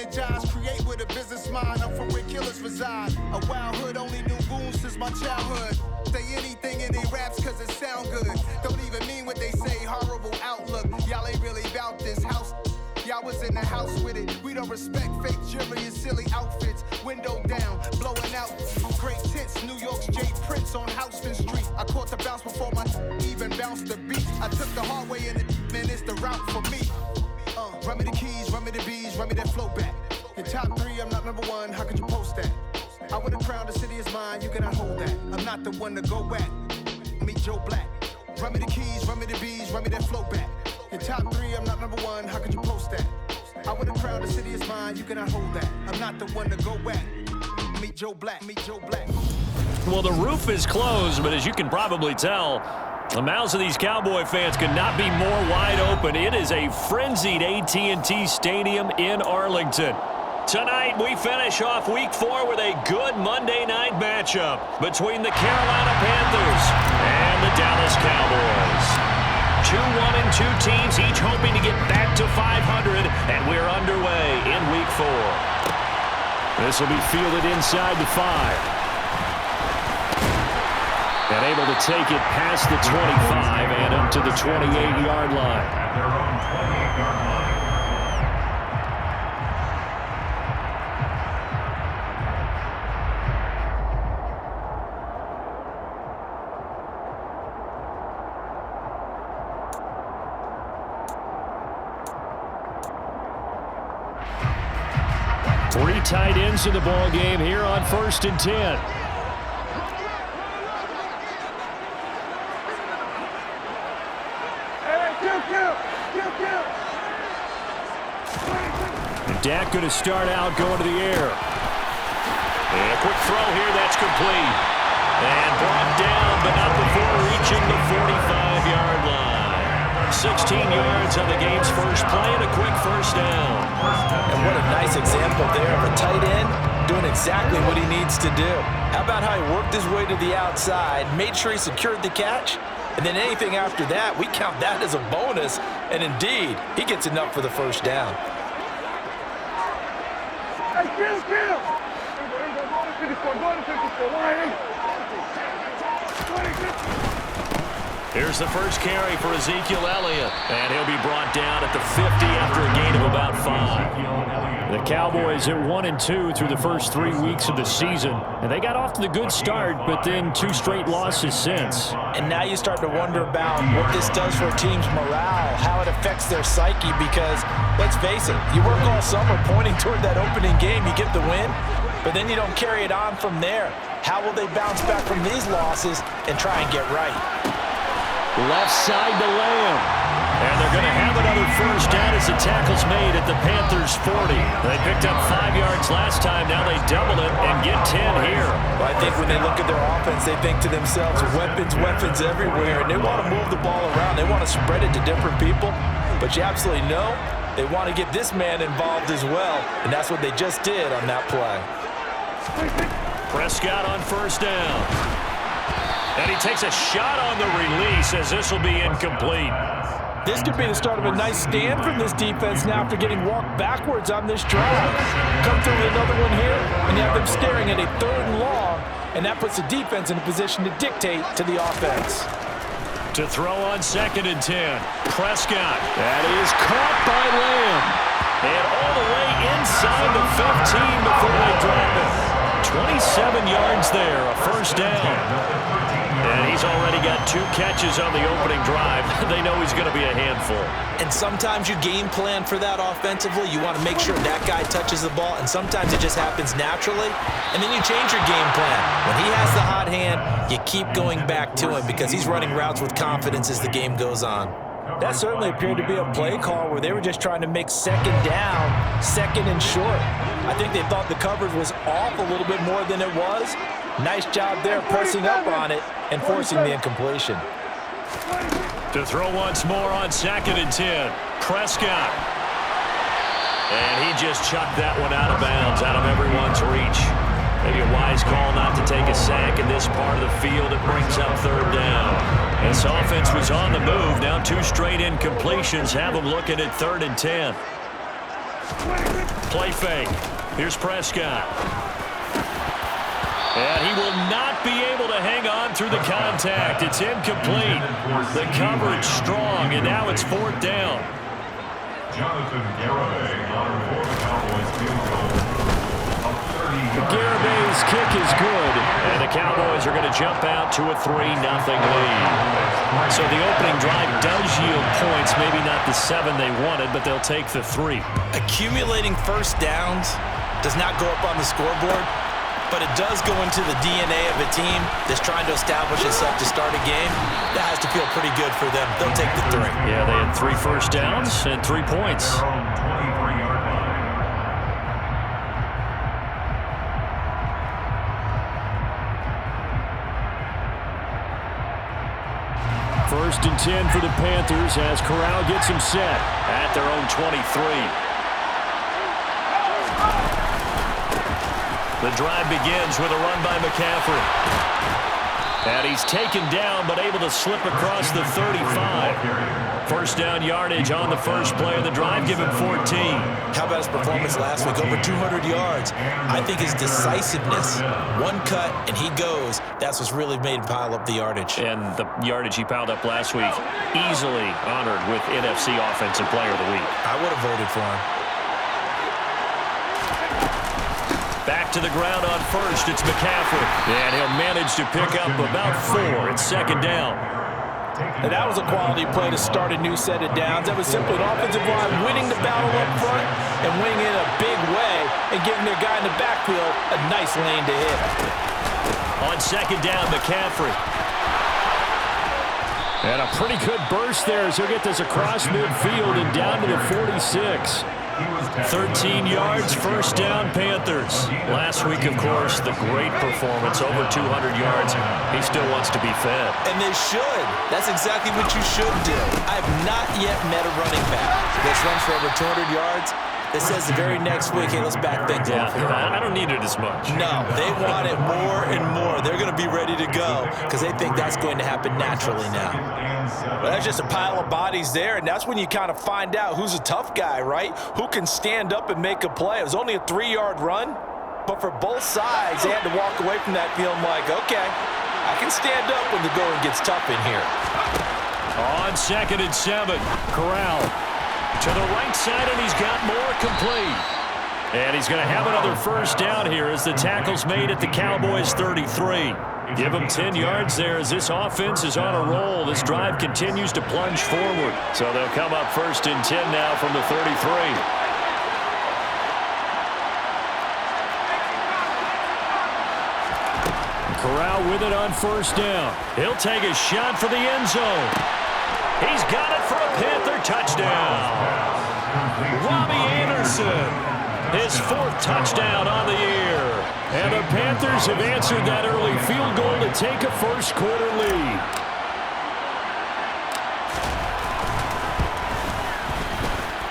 strategize, create with a business mind. I'm from where killers reside. A wild hood, only knew goons since my childhood. Say anything in they raps cause it sound good. Don't even mean what they say, horrible outlook. Y'all ain't really about this house. Y'all was in the house with it. We don't respect fake jewelry and silly outfits. Window down, blowing out great tits. New York's Jay Prince on Houston Street. I caught the bounce before my even bounced the beat. I took the hard way in it, man, it's the route for me. Run me the keys, run me the bees, run me that flow back. In top 3, I'm not number 1, how could you post that? I would have crowned the city is mine, you cannot hold that. I'm not the one to go at. Meet Joe Black. Run me the keys, run me the bees, run me that flow back. In top 3, I'm not number 1, how could you post that? I would have crowned the city is mine, you cannot hold that. I'm not the one to go at. Meet Joe Black, meet Joe Black. Well, the roof is closed, but as you can probably tell, the mouths of these Cowboy fans could not be more wide open. It is a frenzied AT&T Stadium in Arlington. Tonight, we finish off Week 4 with a good Monday night matchup between the Carolina Panthers and the Dallas Cowboys. 2-1-2 teams, each hoping to get back to 500, and we're underway in Week 4. This will be fielded inside the 5. And able to take it past the 25 and up to the 28-yard line. At their own 28-yard line. Three tight ends in the ball game here on 1st and 10. Dak going to start out going to the air. And a quick throw here, that's complete. And brought down, but not before reaching the 45-yard line. 16 yards on the game's first play and a quick first down. And what a nice example there of a tight end doing exactly what he needs to do. How about how he worked his way to the outside, made sure he secured the catch, and then anything after that, we count that as a bonus. And indeed, he gets enough for the first down. Here's the first carry for Ezekiel Elliott, and he'll be brought down at the 50 after a gain of about 5. The Cowboys are 1-2 through the first 3 weeks of the season, and they got off to the good start, but then 2 straight losses since. And now you start to wonder about what this does for a team's morale, how it affects their psyche, because let's face it, you work all summer pointing toward that opening game, you get the win, but then you don't carry it on from there. How will they bounce back from these losses and try and get right? Left side to Lamb. And they're going to have another first down as the tackle's made at the Panthers' 40. They picked up 5 yards last time. Now they double it and get 10 here. Well, I think when they look at their offense, they think to themselves, weapons, weapons everywhere. And they want to move the ball around. They want to spread it to different people. But you absolutely know they want to get this man involved as well. And that's what they just did on that play. Prescott on first down. And he takes a shot on the release as this will be incomplete. This could be the start of a nice stand from this defense now after getting walked backwards on this drive. Come through with another one here, and you have them staring at a 3rd and long, and that puts the defense in a position to dictate to the offense. To throw on 2nd and 10. Prescott. That is caught by Lamb. And all the way inside the 15 before they drop it. 27 yards there, a first down. And he's already got 2 catches on the opening drive. They know he's going to be a handful. And sometimes you game plan for that offensively. You want to make sure that guy touches the ball, and sometimes it just happens naturally. And then you change your game plan. When he has the hot hand, you keep going back to him because he's running routes with confidence as the game goes on. That certainly appeared to be a play call where they were just trying to make 2nd down, 2nd and short. I think they thought the coverage was off a little bit more than it was. Nice job there pressing up on it and forcing the incompletion. To throw once more on 2nd and 10. Prescott. And he just chucked that one out of bounds, out of everyone's reach. Maybe a wise call not to take a sack in this part of the field. It brings up 3rd down. This offense was on the move. Now 2 straight incompletions have them looking at 3rd and 10. Play fake. Here's Prescott. And he will not be able to hang on through the contact. It's incomplete. The coverage strong, and now it's 4th down. Jonathan Garibay on for the Cowboys field goal of 30 yards. Garibay's kick is good, and the Cowboys are going to jump out to a 3-0 lead. So the opening drive does yield points, maybe not the 7 they wanted, but they'll take the 3. Accumulating first downs does not go up on the scoreboard, but it does go into the DNA of a team that's trying to establish itself to start a game. That has to feel pretty good for them. They'll take the 3. Yeah, they had 3 first downs and 3 points. Their own 23-yard line. First and 10 for the Panthers as Corral gets him set at their own 23. The drive begins with a run by McCaffrey. And he's taken down but able to slip across the 35. First down yardage on the first play of the drive, give him 14. How about his performance last week? Over 200 yards. I think his decisiveness, one cut and he goes, that's what's really made him pile up the yardage. And the yardage he piled up last week, easily honored with NFC Offensive Player of the Week. I would have voted for him. Back to the ground on first, it's McCaffrey. And he'll manage to pick up about 4. It's 2nd down. And that was a quality play to start a new set of downs. That was simply an offensive line winning the battle up front and winning it a big way and giving their guy in the backfield a nice lane to hit. On 2nd down, McCaffrey. And a pretty good burst there as he'll get this across midfield and down to the 46. 13 yards, first down, Panthers. Last week, of course, the great performance, over 200 yards. He still wants to be fed. And they should. That's exactly what you should do. I have not yet met a running back that's runs for over 200 yards that says the very next week, hey, let's back things off here. I don't need it as much. No, they want it more and more. They're going to be ready to go because they think that's going to happen naturally now. But that's just a pile of bodies there, and that's when you kind of find out who's a tough guy, right? Who can stand up and make a play. It was only a 3-yard run, but for both sides, they had to walk away from that feeling like, okay, I can stand up when the going gets tough in here. On 2nd and 7, Corral to the right side, and he's got more complete. And he's going to have another first down here as the tackle's made at the Cowboys' 33. Give him 10 yards there as this offense is on a roll. This drive continues to plunge forward. So they'll come up 1st and 10 now from the 33. Corral with it on first down. He'll take a shot for the end zone. He's got it for a Panther touchdown. Robbie Anderson, his 4th touchdown on the year. And the Panthers have answered that early field goal to take a first-quarter lead.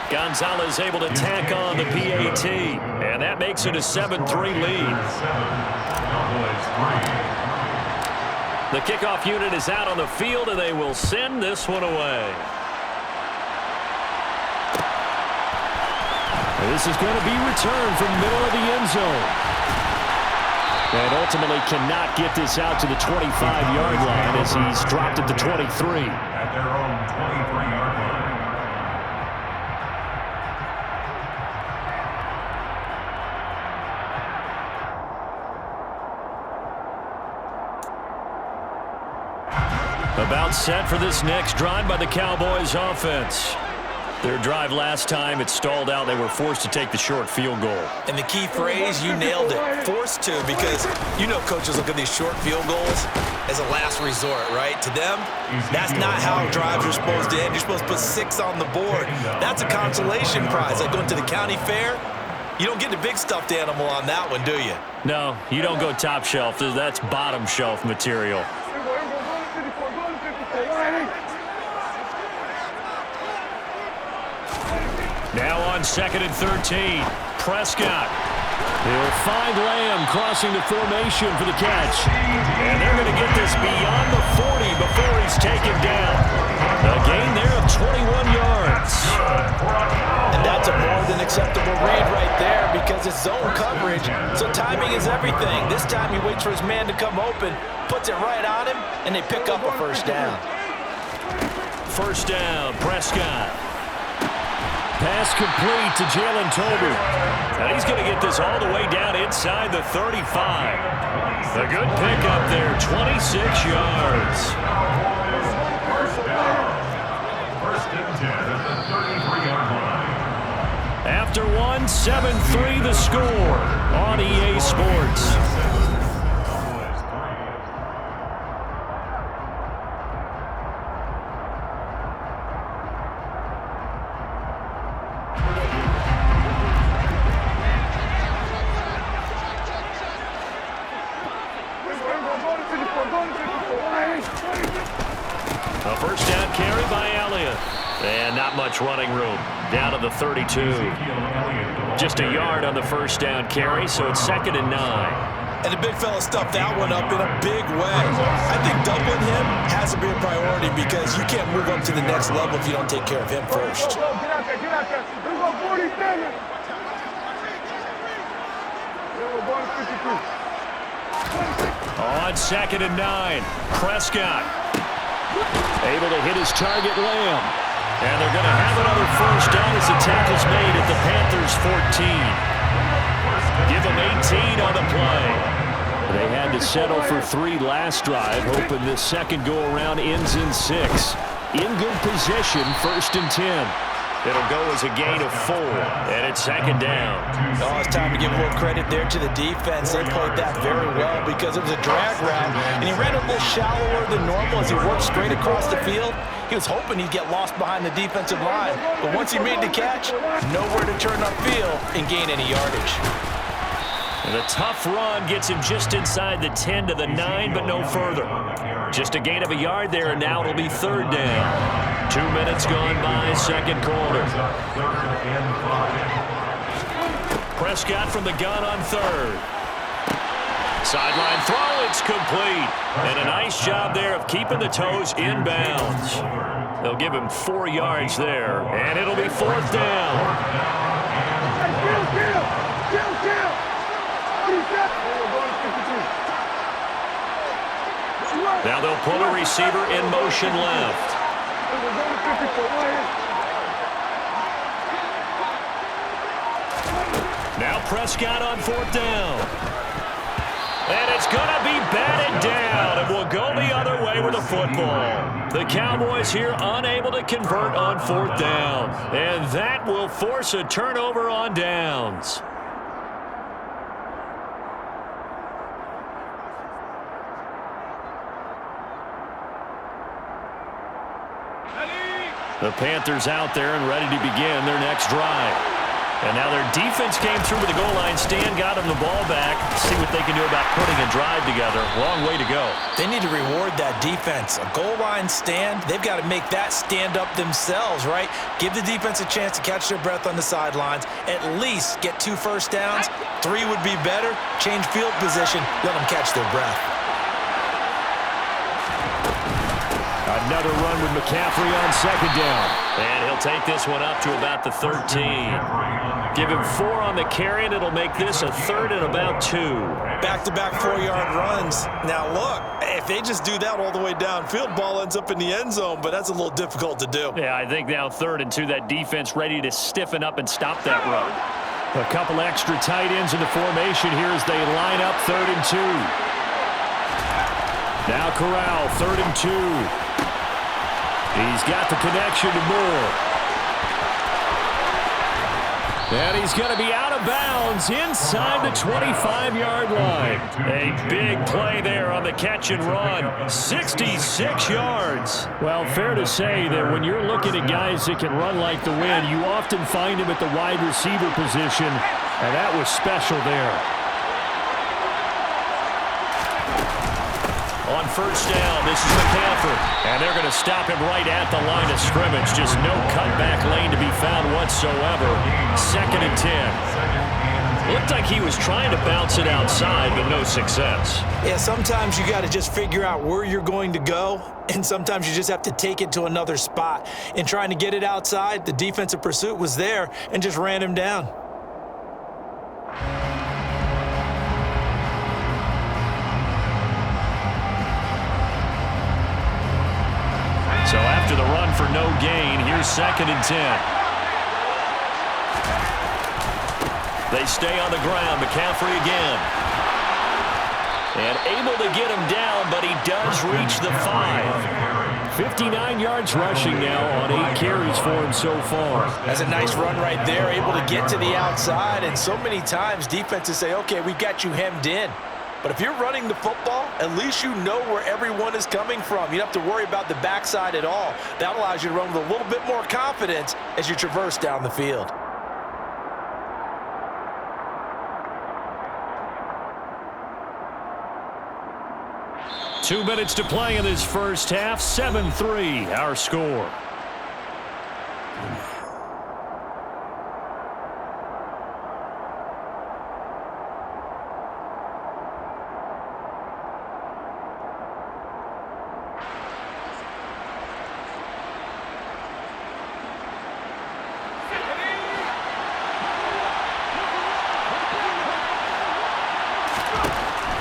Gonzalez able to tack on the PAT, and that makes it a 7-3 lead. The kickoff unit is out on the field, and they will send this one away. This is going to be returned from the middle of the end zone. And ultimately cannot get this out to the 25-yard line as he's dropped at the 23. At their own 23-yard line. About set for this next drive by the Cowboys offense. Their drive last time, it stalled out. They were forced to take the short field goal. And the key phrase, you nailed it, forced to, because you know coaches look at these short field goals as a last resort, right? To them, that's not how drives are supposed to end. You're supposed to put 6 on the board. That's a consolation prize, like going to the county fair. You don't get the big stuffed animal on that one, do you? No, you don't go top shelf. That's bottom shelf material. Now on 2nd and 13, Prescott. He'll find Lamb crossing the formation for the catch. And they're going to get this beyond the 40 before he's taken down. A gain there of 21 yards. And That's a more than acceptable read right there because it's zone coverage, so timing is everything. This time he waits for his man to come open, puts it right on him, and they pick up a first down. First down, Prescott. Pass complete to Jalen Tolbert. And he's going to get this all the way down inside the 35. A good pickup there, 26 yards. First down. First and 10 at the 33-yard line. After 7-3 the score on EA Sports. A first down carry by Elliott. And not much running room. Down to the 32. Just a yard on the first down carry, so it's 2nd and 9. And the big fella stuffed that one up in a big way. I think doubling him has to be a priority because you can't move up to the next level if you don't take care of him first. On 2nd and 9, Prescott able to hit his target, Lamb. And they're going to have another first down as the tackle's made at the Panthers' 14. Give them 18 on the play. They had to settle for 3 last drive, hoping this second go-around ends in 6. In good position, 1st and 10. It'll go as a gain of 4, and it's 2nd down. Oh, it's time to give a little credit there to the defense. They played that very well because it was a drag route, and he ran a little shallower than normal as he worked straight across the field. He was hoping he'd get lost behind the defensive line, but once he made the catch, nowhere to turn upfield and gain any yardage. And a tough run gets him just inside the 10 to the 9, but no further. Just a gain of a yard there, and now it'll be 3rd down. 2 minutes gone by, 2nd quarter. Prescott from the gun on 3rd. Sideline throw, it's complete. And a nice job there of keeping the toes inbounds. They'll give him 4 yards there, and it'll be 4th down. Now they'll pull a receiver in motion left. Now Prescott on 4th down. And it's going to be batted down, and we'll go the other way with the football. The Cowboys here unable to convert on 4th down, and that will force a turnover on downs. The Panthers out there and ready to begin their next drive. And now their defense came through with the goal line stand, got them the ball back. See what they can do about putting a drive together. Long way to go. They need to reward that defense. A goal line stand, they've got to make that stand up themselves, right? Give the defense a chance to catch their breath on the sidelines. At least get 2 first downs. 3 would be better. Change field position. Let them catch their breath. Another run with McCaffrey on 2nd down. And he'll take this one up to about the 13. Give him 4 on the carry, and it'll make this a 3rd and about 2. Back-to-back 4-yard runs. Now, look, if they just do that all the way downfield, ball ends up in the end zone, but that's a little difficult to do. Yeah, I think now 3rd and 2, that defense ready to stiffen up and stop that run. A couple extra tight ends in the formation here as they line up 3rd and 2. Now Corral, 3rd and 2. He's got the connection to Moore. And he's going to be out of bounds inside the 25-yard line. A big play there on the catch and run. 66 yards. Well, fair to say that when you're looking at guys that can run like the wind, you often find him at the wide receiver position, and that was special there. On 1st down, this is McCaffrey. And they're going to stop him right at the line of scrimmage. Just no cutback lane to be found whatsoever. 2nd and 10. Looked like he was trying to bounce it outside, but no success. Yeah, sometimes you got to just figure out where you're going to go, and sometimes you just have to take it to another spot. In trying to get it outside, the defensive pursuit was there and just ran him down. So after the run for no gain, here's 2nd and 10. They stay on the ground. McCaffrey again. And able to get him down, but he does reach the 5. 59 yards rushing now on 8 carries for him so far. That's a nice run right there, able to get to the outside. And so many times defenses say, okay, we got you hemmed in. But if you're running the football, at least you know where everyone is coming from. You don't have to worry about the backside at all. That allows you to run with a little bit more confidence as you traverse down the field. 2 minutes to play in this first half. 7-3, our score.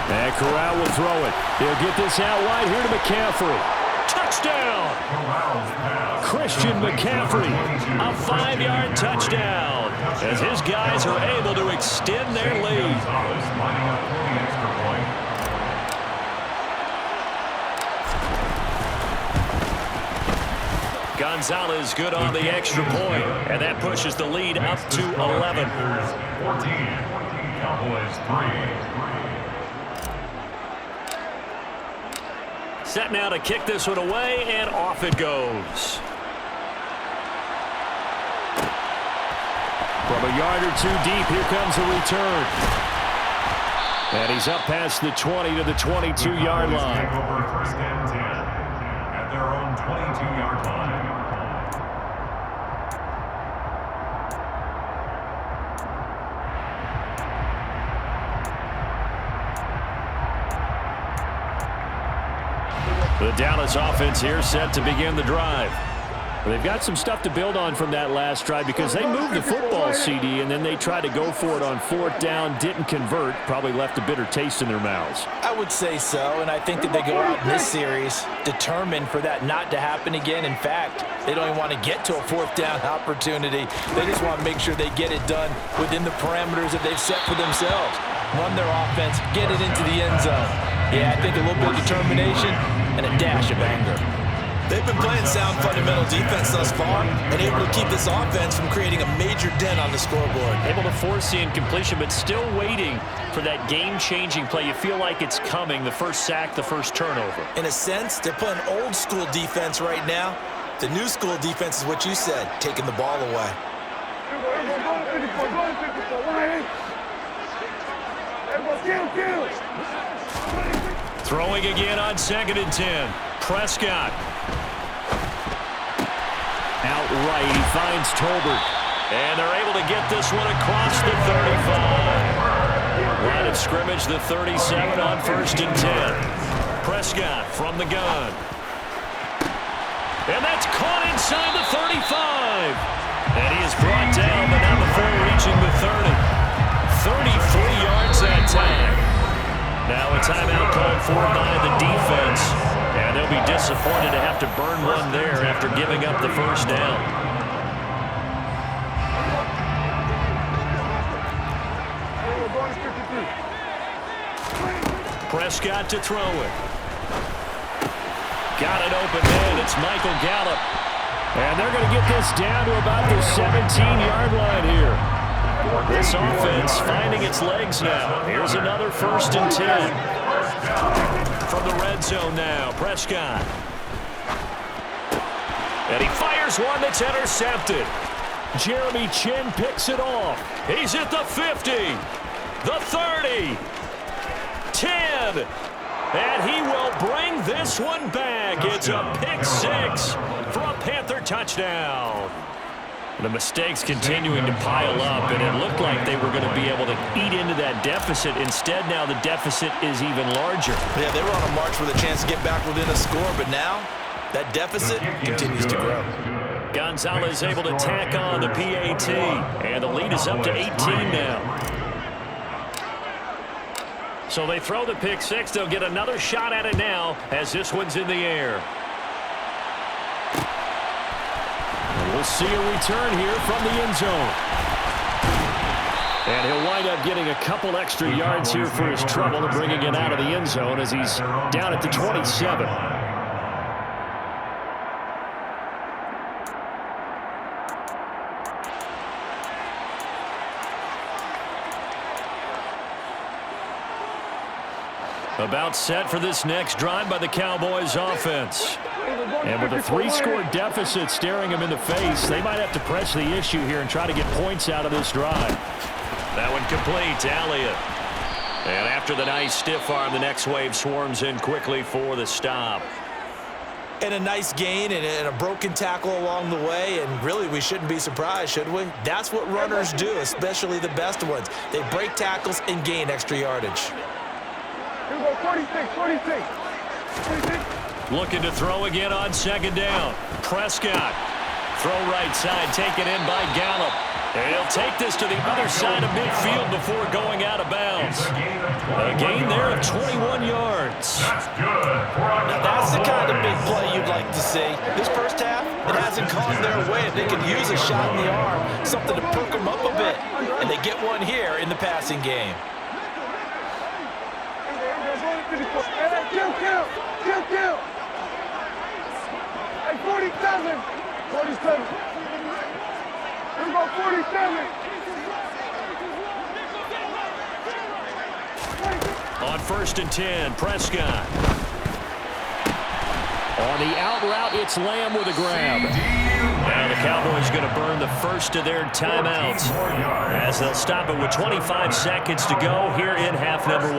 And Corral will throw it. He'll get this out wide here to McCaffrey. Touchdown! Christian McCaffrey, a 5-yard touchdown, as his guys are able to extend their lead. Gonzalez good on the extra point, and that pushes the lead up to 11. 14, Cowboys 3. Set now to kick this one away, and off it goes. From a yard or two deep, here comes a return. And he's up past the 20 to the 22-yard line. Take over 1st and 10 at their own 22-yard line. The Dallas offense here set to begin the drive. Well, they've got some stuff to build on from that last drive because they moved the football, CD, and then they tried to go for it on 4th down, didn't convert, probably left a bitter taste in their mouths. I would say so, and I think that they go out in this series determined for that not to happen again. In fact, they don't even want to get to a 4th down opportunity. They just want to make sure they get it done within the parameters that they've set for themselves. Run their offense, get it into the end zone. Yeah, I think a little bit of determination and a dash of anger. They've been playing sound fundamental defense thus far and able to keep this offense from creating a major dent on the scoreboard. Able to force the incompletion, but still waiting for that game-changing play. You feel like it's coming, the first sack, the first turnover. In a sense, they're playing old-school defense right now. The new school defense is what you said, taking the ball away. Throwing again on 2nd and 10. Prescott. Outright, he finds Tolbert. And they're able to get this one across the 35. Line of scrimmage, the 37 on 1st and 10. Prescott from the gun. And that's caught inside the 35. And he is brought down, but not before reaching the 30. 33 yards that time. Now a timeout called for by the defense. And they'll be disappointed to have to burn one there after giving up the first down. Prescott to throw it. Got it open man. It's Michael Gallup. And they're going to get this down to about the 17-yard line here. This offense finding its legs now. Here's another 1st and 10. From the red zone now, Prescott. And he fires one that's intercepted. Jeremy Chin picks it off. He's at the 50, the 30, 10. And he will bring this one back. It's a pick 6 for a Panther touchdown. The mistakes continuing to pile up, and it looked like they were going to be able to eat into that deficit. Instead, now the deficit is even larger. Yeah, they were on a march with a chance to get back within a score, but now that deficit continues to grow. Gonzalez able to tack on the PAT, and the lead is up to 18 now. So they throw the pick six. They'll get another shot at it now as this one's in the air. We'll see a return here from the end zone. And he'll wind up getting a couple extra yards here for his trouble and bringing it out of the end zone as he's down at the 27. About set for this next drive by the Cowboys offense. And with a 3-score deficit staring them in the face, they might have to press the issue here and try to get points out of this drive. That one complete to Elliott. And after the nice stiff arm, the next wave swarms in quickly for the stop. And a nice gain and a broken tackle along the way, and really we shouldn't be surprised, should we? That's what runners do, especially the best ones. They break tackles and gain extra yardage. 46. Looking to throw again on second down. Prescott. Throw right side, taken in by Gallup. And he'll take this to the other side of midfield before going out of bounds. A gain there of 21 yards. That's good. Now that's the kind of big play you'd like to see. This first half, it hasn't gone their way. They could use a shot in the arm, something to perk them up a bit. And they get one here in the passing game. Kill. Hey, 47. 47. Here we go, 47. On 1st and 10, Prescott. On the out route, it's Lamb with a grab. Now the Cowboys going to burn the first of their timeouts as they'll stop it with 25 seconds to go here in half number 1.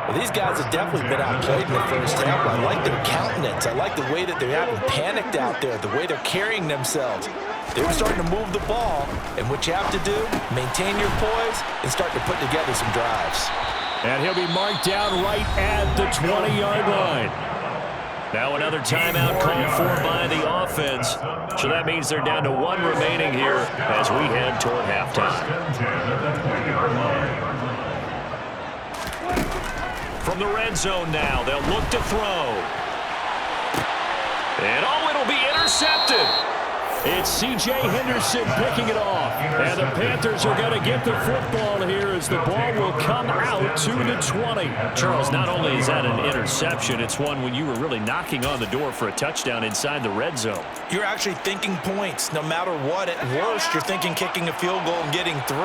Well, these guys have definitely been outplayed in the first half. I like their countenance. I like the way that they haven't panicked out there, the way they're carrying themselves. They were starting to move the ball, and what you have to do, maintain your poise and start to put together some drives. And he'll be marked down right at the 20-yard line. Now another timeout called for by the offense. So that means they're down to 1 remaining here as we head toward halftime. From the red zone now, they'll look to throw. And it'll be intercepted. It's C.J. Henderson picking it off. And the Panthers are going to get the football here as the ball will come out to the 20. Charles, not only is that an interception, it's one when you were really knocking on the door for a touchdown inside the red zone. You're actually thinking points. No matter what, at worst, you're thinking kicking a field goal and getting 3.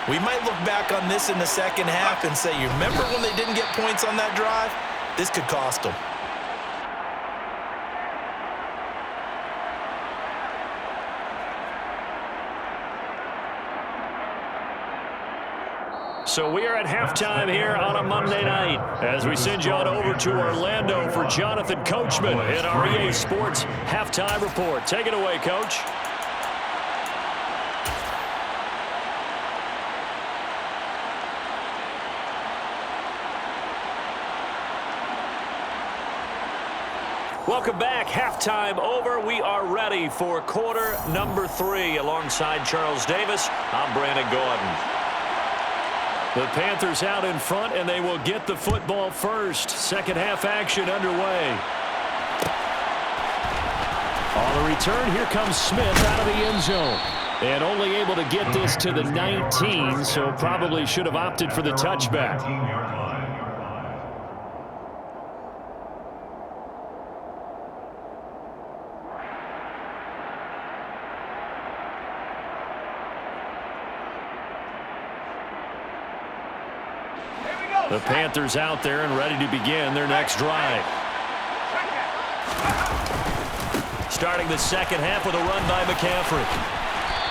We might look back on this in the second half and say, you remember when they didn't get points on that drive? This could cost them. So we are at halftime here on a Monday night as we send you on over to Orlando for Jonathan Coachman in our EA Sports Halftime Report. Take it away, Coach. Welcome back. Halftime over. We are ready for quarter number 3. Alongside Charles Davis, I'm Brandon Gordon. The Panthers out in front, and they will get the football first. Second half action underway. On the return, here comes Smith out of the end zone. And only able to get this to the 19, so probably should have opted for the touchback. The Panthers out there and ready to begin their next drive. Starting the second half with a run by McCaffrey.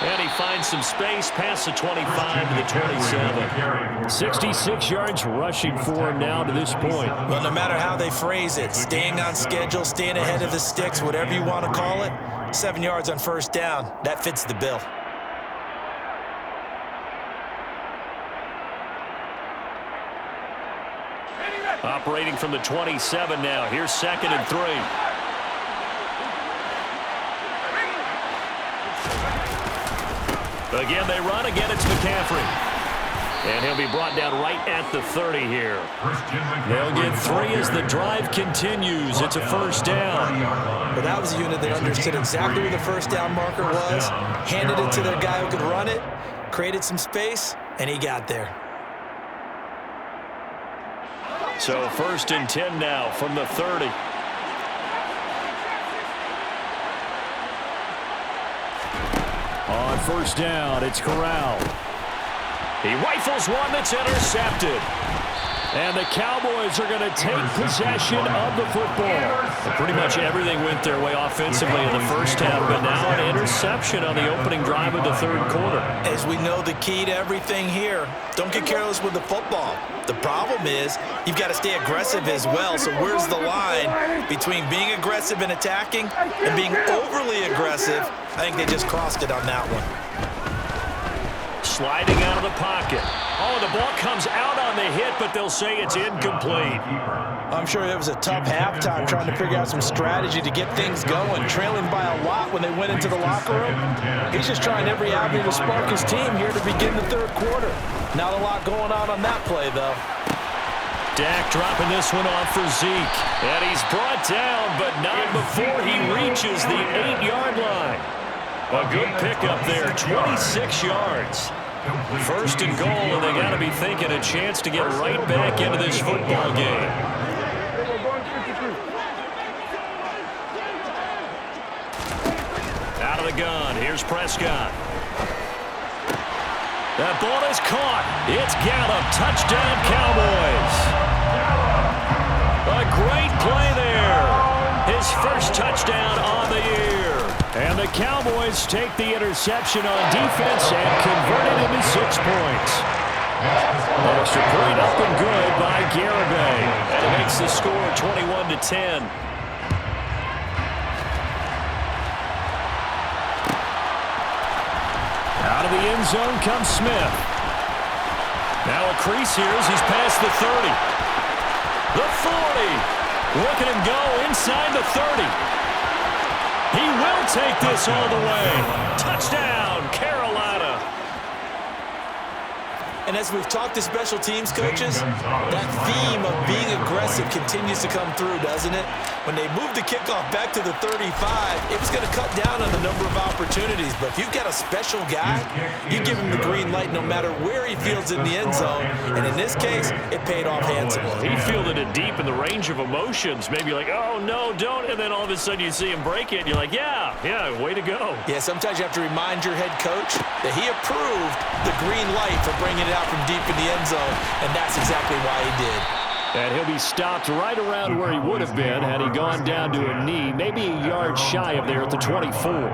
And he finds some space past the 25 to the 27. 66 yards rushing for him now to this point. Well, no matter how they phrase it, staying on schedule, staying ahead of the sticks, whatever you want to call it, 7 yards on first down. That fits the bill. Operating from the 27 now. Here's 2nd and 3. Again, they run. Again, it's McCaffrey. And he'll be brought down right at the 30 here. They'll get 3 as the drive continues. It's a first down. Well, that was a unit that understood exactly where the first down marker was, handed it to their guy who could run it, created some space, and he got there. So 1st and 10 now from the 30. On first down, it's Corral. He rifles one that's intercepted. And the Cowboys are going to take possession of the football. Pretty much everything went their way offensively in the first half, but now an interception on the opening drive of the 3rd quarter. As we know, the key to everything here, don't get careless with the football. The problem is you've got to stay aggressive as well. So where's the line between being aggressive and attacking and being overly aggressive? I think they just crossed it on that one. Sliding out of the pocket. Oh, the ball comes out on the hit, but they'll say it's incomplete. I'm sure it was a tough halftime trying to figure out some strategy to get things going, trailing by a lot when they went into the locker room. He's just trying every avenue to spark his team here to begin the 3rd quarter. Not a lot going on that play, though. Dak dropping this one off for Zeke. And he's brought down, but not before he reaches the 8-yard line. A good pickup there, 26 yards. 1st and goal, and they got to be thinking a chance to get right back into this football game. Out of the gun, here's Prescott. That ball is caught. It's Gallup, touchdown Cowboys. A great play there. His first touchdown on the year. And the Cowboys take the interception on defense and convert it into 6 points. Extra point up and good by Garibay. And it makes the score 21-10. Out of the end zone comes Smith. Now a crease here as he's past the 30. The 40. Look at him go inside the 30. He will take this all the way. Touchdown, Carolina. And as we've talked to special teams coaches, that theme of being aggressive continues to come through, doesn't it? When they moved the kickoff back to the 35, it was going to cut down on the number of opportunities. But if you've got a special guy, you give him the green light no matter where he fields in the end zone. And in this case, it paid off handsomely. He fielded it deep in the range of emotions. Maybe like, oh, no, don't. And then all of a sudden you see him break it. And you're like, yeah, way to go. Yeah, sometimes you have to remind your head coach that he approved the green light for bringing it out from deep in the end zone. And that's exactly why he did. And he'll be stopped right around where he would have been had he gone down to a knee, maybe a yard shy of there at the 24.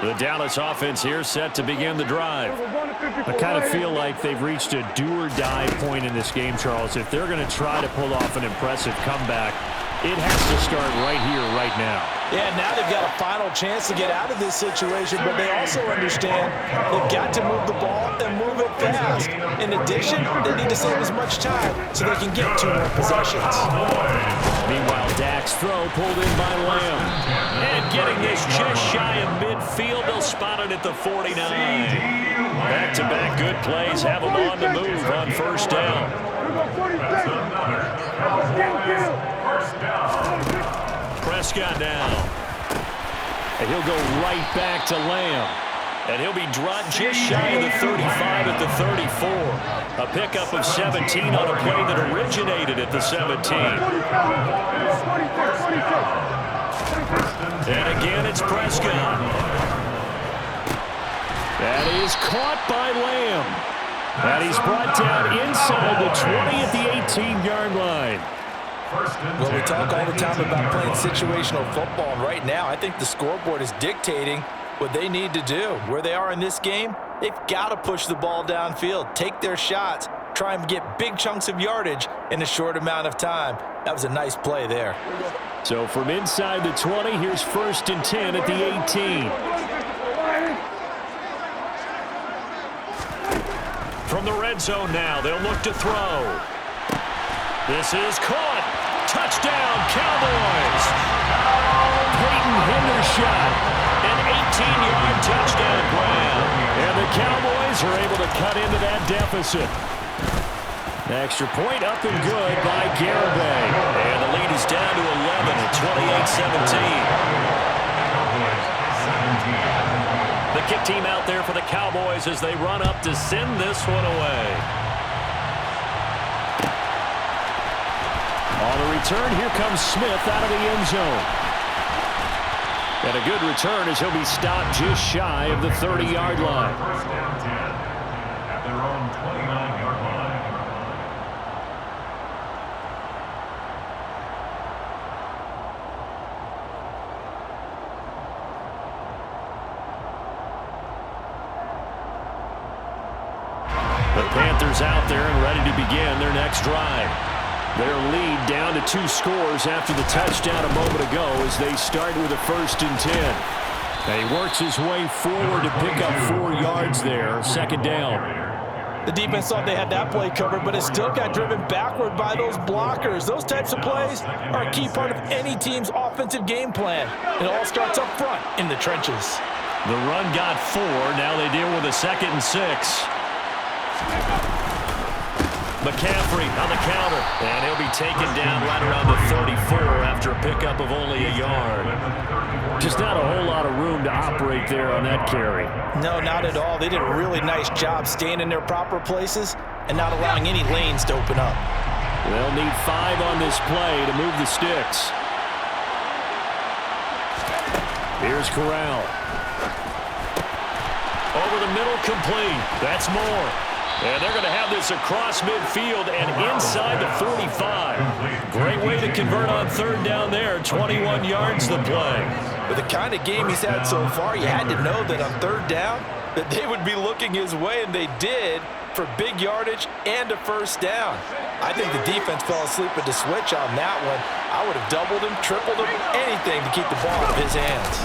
The Dallas offense here set to begin the drive. I kind of feel like they've reached a do-or-die point in this game, Charles. If they're going to try to pull off an impressive comeback, it has to start right here, right now. Yeah, now they've got a final chance to get out of this situation, but they also understand they've got to move the ball and move it fast. In addition, they need to save as much time so they can get 2 more possessions. Meanwhile, Dak's throw pulled in by Lamb. And getting this just shy of midfield, they'll spot it at the 49. Back-to-back good plays have them on the move on first down. Prescott now. And he'll go right back to Lamb. And he'll be dropped just shy of the 35 at the 34. A pickup of 17 on a play that originated at the 17. And again, it's Prescott. That is caught by Lamb. And he's brought down inside the 20 at the 18-yard line. Well, we talk all the time about playing situational football, and right now I think the scoreboard is dictating what they need to do. Where they are in this game, they've got to push the ball downfield, take their shots, try and get big chunks of yardage in a short amount of time. That was a nice play there. So from inside the 20, here's 1st and 10 at the 18. From the red zone now, they'll look to throw. This is caught. Touchdown, Cowboys. Peyton Hendershot, an 18-yard touchdown grab. And the Cowboys are able to cut into that deficit. Extra point up and good by Garibay. And the lead is down to 11 at 28-17. The kick team out there for the Cowboys as they run up to send this one away. On the return, here comes Smith out of the end zone. And a good return as he'll be stopped just shy of the 30-yard line. First down 10 at their own 29-yard line. The Panthers out there and ready to begin their next drive. Their lead down to 2 scores after the touchdown a moment ago as they start with a 1st and 10. And he works his way forward to pick up 4 yards there, 2nd down. The defense thought they had that play covered, but it still got driven backward by those blockers. Those types of plays are a key part of any team's offensive game plan. It all starts up front in the trenches. The run got 4. Now they deal with a 2nd and 6. McCaffrey on the counter, and he'll be taken down right around the 34 after a pickup of only a yard. Just not a whole lot of room to operate there on that carry. No, not at all. They did a really nice job staying in their proper places and not allowing any lanes to open up. They'll need 5 on this play to move the sticks. Here's Corral. Over the middle, complete. That's more. And they're going to have this across midfield and inside the 45. Great way to convert on 3rd down there. 21 yards the play. With the kind of game he's had so far, you had to know that on 3rd down that they would be looking his way, and they did, for big yardage and a 1st down. I think the defense fell asleep at the switch on that one. I would have doubled him, tripled him, anything to keep the ball out of his hands.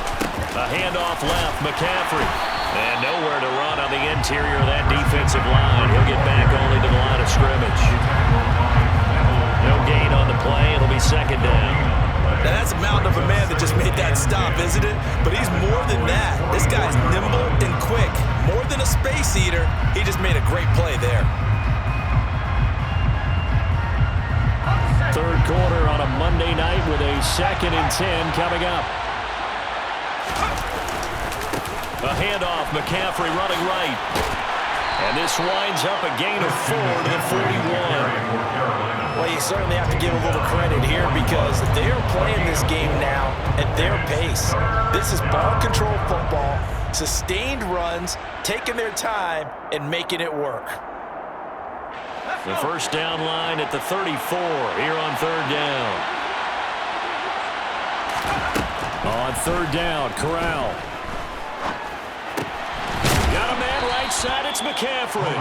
A handoff left, McCaffrey. And nowhere to run on the interior of that defensive line. He'll get back only to the line of scrimmage. No gain on the play. It'll be 2nd down. Now that's a mountain of a man that just made that stop, isn't it? But he's more than that. This guy's nimble and quick. More than a space eater. He just made a great play there. 3rd quarter on a Monday night with a 2nd and 10 coming up. A handoff, McCaffrey running right. And this winds up a gain of 4 to the 41. Well, you certainly have to give a little credit here because they are playing this game now at their pace. This is ball control football, sustained runs, taking their time and making it work. The 1st down line at the 34 here on 3rd down. On 3rd down, Corral. Got a man right side, it's McCaffrey.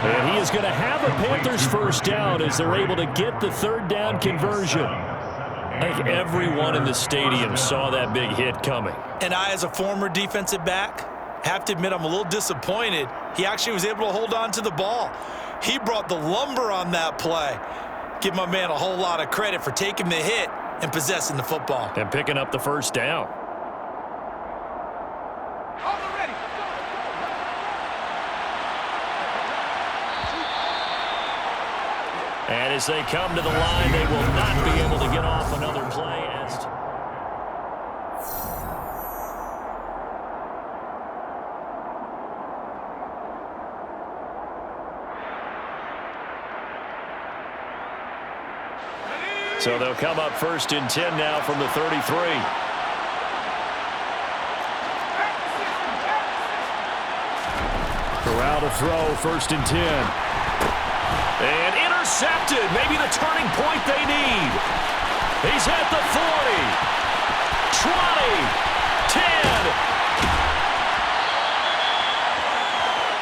And he is going to have a Panthers 1st down as they're able to get the 3rd down conversion. I think everyone in the stadium saw that big hit coming. And I, as a former defensive back, have to admit I'm a little disappointed. He actually was able to hold on to the ball. He brought the lumber on that play. Give my man a whole lot of credit for taking the hit and possessing the football. And picking up the 1st down. And as they come to the line, they will not be able to get off another play. So they'll come up 1st and 10 now from the 33. Corral to throw, 1st and 10. And intercepted, maybe the turning point they need. He's at the 40, 20, 10.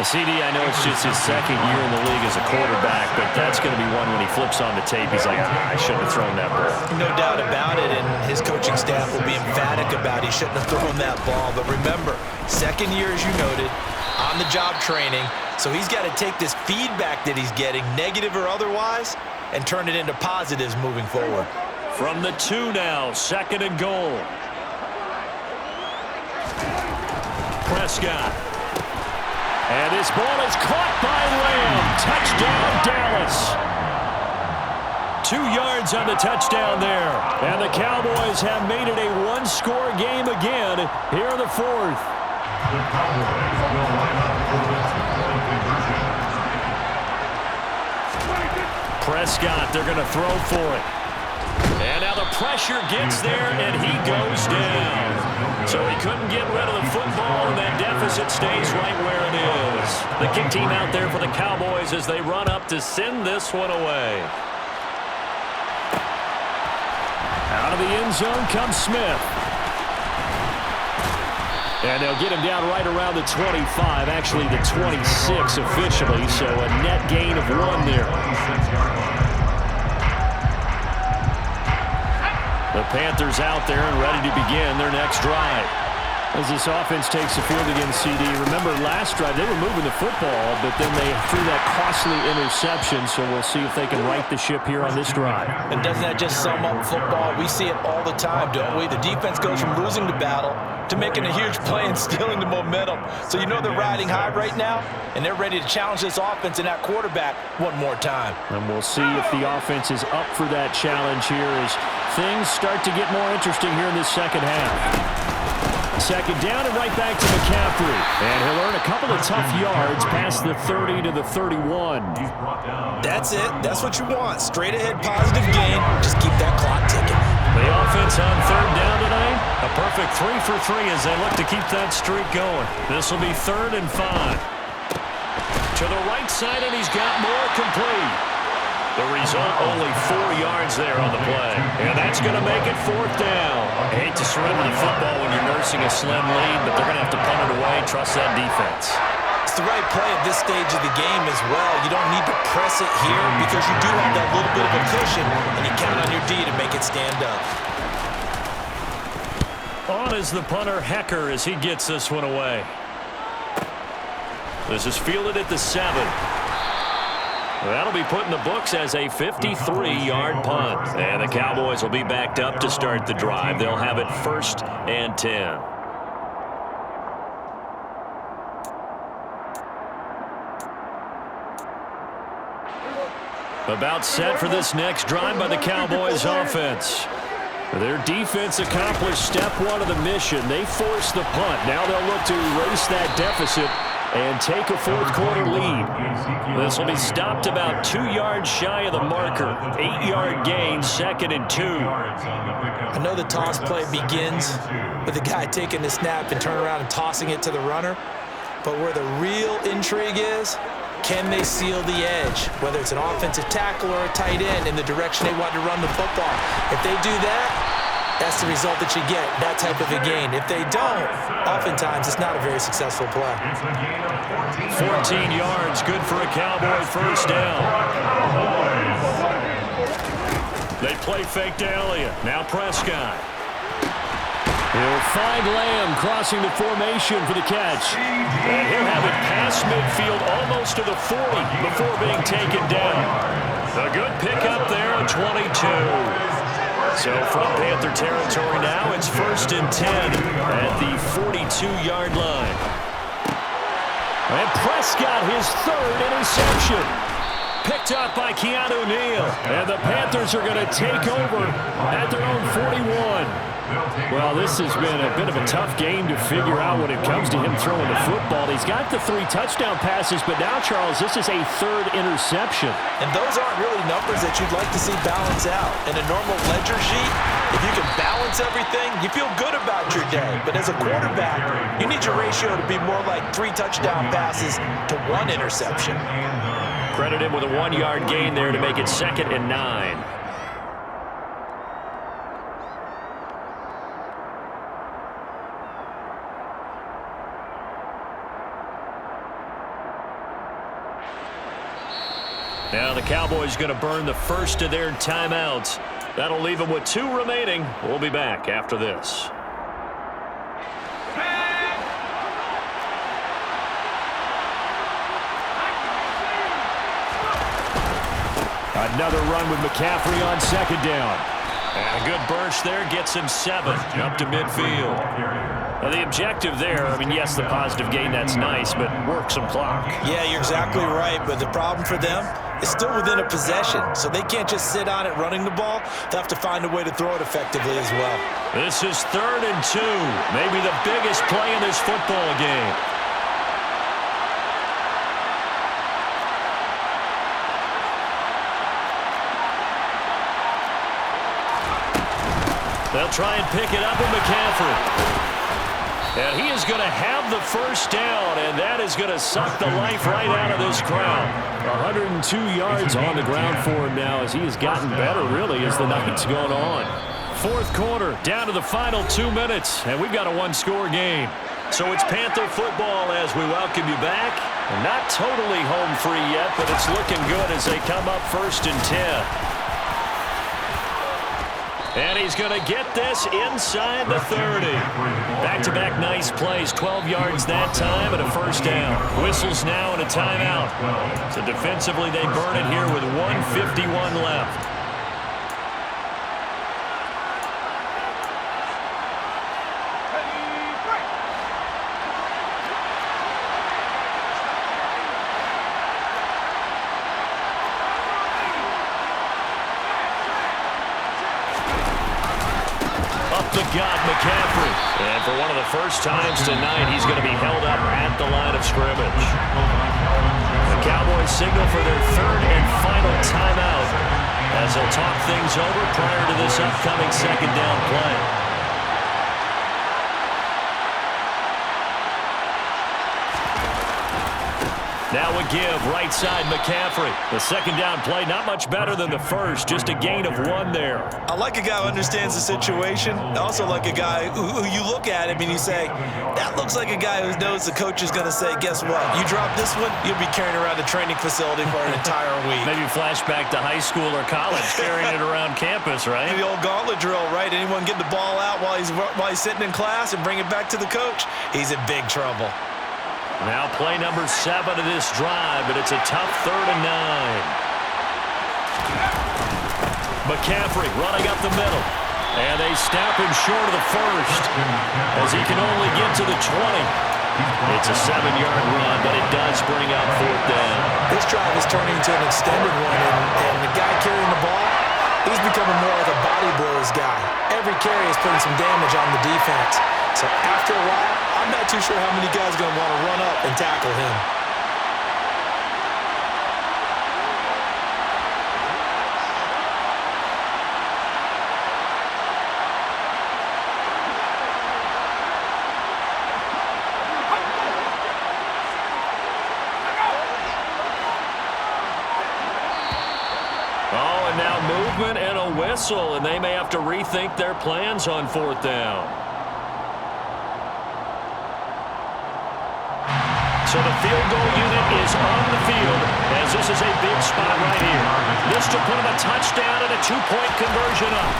CD, I know it's just his second year in the league as a quarterback, but that's going to be one when he flips on the tape. He's like, I shouldn't have thrown that ball. No doubt about it, and his coaching staff will be emphatic about he shouldn't have thrown that ball. But remember, second year, as you noted, on-the-job training, so he's got to take this feedback that he's getting, negative or otherwise, and turn it into positives moving forward. From the 2 now, 2nd and goal. Prescott. And his ball is caught by Lamb. Touchdown, Dallas. 2 yards on the touchdown there. And the Cowboys have made it a one-score game again here in the 4th. The Cowboys will line up for the 2-point conversion. Prescott, they're going to throw for it. And now the pressure gets there, and he goes down. So he couldn't get rid of the football, and that deficit stays right where it is. The kick team out there for the Cowboys as they run up to send this one away. Out of the end zone comes Smith. And they'll get him down right around the 25, actually the 26 officially, so a net gain of 1 there. The Panthers out there and ready to begin their next drive. As this offense takes the field against CD, remember last drive they were moving the football, but then they threw that costly interception, so we'll see if they can right the ship here on this drive. And doesn't that just sum up football? We see it all the time, don't we? The defense goes from losing the battle to making a huge play and stealing the momentum. So you know they're riding high right now, and they're ready to challenge this offense and that quarterback one more time. And we'll see if the offense is up for that challenge here as things start to get more interesting here in this second half. 2nd down and right back to McCaffrey. And he'll earn a couple of tough yards past the 30 to the 31. That's it. That's what you want. Straight ahead positive gain. Just keep that clock ticking. The offense on 3rd down tonight. A perfect 3 for 3 as they look to keep that streak going. This will be 3rd and 5. To the right side, and he's got more complete. The result, only 4 yards there on the play. And that's going to make it 4th down. I hate to surrender the football when you're nursing a slim lead, but they're going to have to punt it away. Trust that defense. It's the right play at this stage of the game as well. You don't need to press it here because you do have that little bit of a cushion, and you count on your D to make it stand up. On is the punter, Hecker, as he gets this one away. This is fielded at the 7. That'll be put in the books as a 53-yard punt. And the Cowboys will be backed up to start the drive. They'll have it 1st and 10. About set for this next drive by the Cowboys offense. Their defense accomplished step 1 of the mission. They forced the punt. Now they'll look to erase that deficit and take a 4th quarter lead. This will be stopped about 2 yards shy of the marker. 8-yard gain, 2nd and 2. I know the toss play begins with the guy taking the snap and turning around and tossing it to the runner. But where the real intrigue is, can they seal the edge? Whether it's an offensive tackle or a tight end in the direction they want to run the football. If they do that, that's the result that you get, that type of a gain. If they don't, oftentimes it's not a very successful play. 14 yards, good for a Cowboy 1st down. They play fake to Elliott. Now Prescott. He'll find Lamb crossing the formation for the catch. And he'll have it past midfield almost to the 40 before being taken down. A good pickup there on 22. So from Panther territory now, it's 1st and 10 at the 42-yard line. And Prescott, his 3rd interception. Picked up by Keanu Neal. And the Panthers are going to take over at their own 41. Well, this has been a bit of a tough game to figure out when it comes to him throwing the football. He's got the 3 touchdown passes, but now, Charles, this is a 3rd interception. And those aren't really numbers that you'd like to see balance out. In a normal ledger sheet, if you can balance everything, you feel good about your day. But as a quarterback, you need your ratio to be more like 3 touchdown passes to 1 interception. Credit him with a 1-yard gain there to make it 2nd and 9. Now the Cowboys going to burn the first of their timeouts. That'll leave them with 2 remaining. We'll be back after this. Another run with McCaffrey on 2nd down. And a good burst there gets him 7 up to midfield. Now the objective there, I mean, yes, the positive gain, that's nice, but work some clock. Yeah, you're exactly right, but the problem for them is still within a possession, so they can't just sit on it running the ball. They'll have to find a way to throw it effectively as well. This is 3rd and 2, maybe the biggest play in this football game. They'll try and pick it up with McCaffrey. And he is going to have the first down, and that is going to suck the life right out of this crowd. 102 yards on the ground for him now as he has gotten better, really, as the night's gone on. 4th quarter, down to the final 2 minutes, and we've got a 1-score game. So it's Panther football as we welcome you back. Not totally home free yet, but it's looking good as they come up 1st and 10. And he's going to get this inside the 30. Back-to-back nice plays, 12 yards that time and a first down. Whistles now and a timeout. So defensively they burn it here with 1:51 left. Got McCaffrey. And for one of the first times tonight, he's going to be held up at the line of scrimmage. The Cowboys signal for their 3rd and final timeout as they'll talk things over prior to this upcoming 2nd down play. Now a give, right side McCaffrey. The 2nd down play, not much better than the first, just a gain of 1 there. I like a guy who understands the situation. I also like a guy who you look at him and you say, that looks like a guy who knows the coach is going to say, guess what? You drop this one, you'll be carrying around the training facility for an entire week. Maybe flashback to high school or college, carrying it around campus, right? The old gauntlet drill, right? Anyone get the ball out while he's sitting in class and bring it back to the coach, he's in big trouble. Now play number 7 of this drive, but it's a tough 3rd and 9. McCaffrey running up the middle. And they snap him short of the first as he can only get to the 20. It's a 7-yard run, but it does bring up 4th down. This drive is turning into an extended one, and the guy carrying the ball, he's becoming more like a body blows guy. Every carry is putting some damage on the defense. So after a while, I'm not too sure how many guys are going to want to run up and tackle him. Oh, and now movement and a whistle, and they may have to rethink their plans on 4th down. So the field goal unit is on the field as this is a big spot right here. This to put him a touchdown and a 2-point conversion up.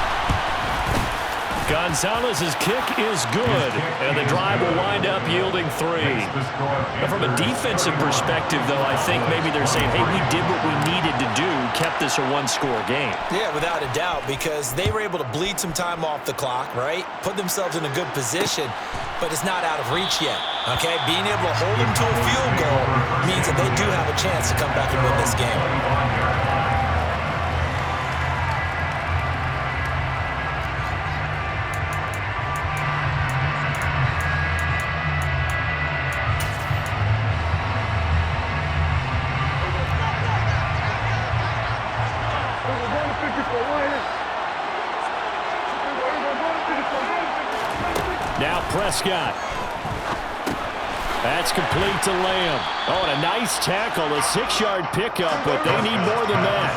Gonzalez's kick is good, and the drive will wind up yielding 3. Now, from a defensive perspective, though, I think maybe they're saying, hey, we did what we needed to do, kept this a 1-score game. Yeah, without a doubt, because they were able to bleed some time off the clock, right? Put themselves in a good position, but it's not out of reach yet, okay? Being able to hold them to a field goal means that they do have a chance to come back and win this game. Now Prescott. That's complete to Lamb. Oh, and a nice tackle, a 6-yard pickup, but they need more than that.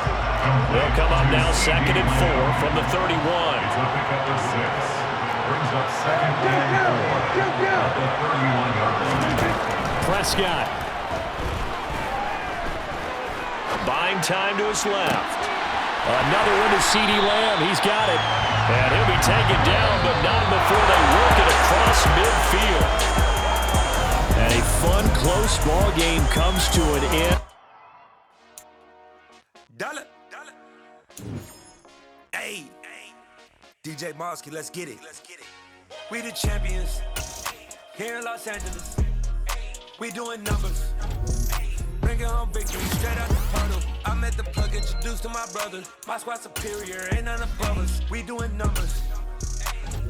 They'll come up now 2nd and 4 from the 31. Prescott. By Combined time to his left. Another one to CeeDee Lamb. He's got it. And he'll be taken down, but not before they work it across midfield. And a fun, close ball game comes to an end. Dollar. Hey. DJ Mosky, let's get it. We the champions here in Los Angeles. We doing numbers. Bringing home victory straight out the puddle. I'm at the plug, introduced to my brother. My squad superior, ain't none above us. We doing numbers.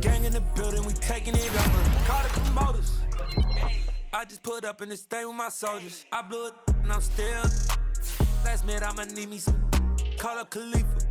Gang in the building, we taking it over. Call the promoters. I just put up in this thing with my soldiers. I blew it and I'm still. Last minute I'ma need me some. Call up Khalifa.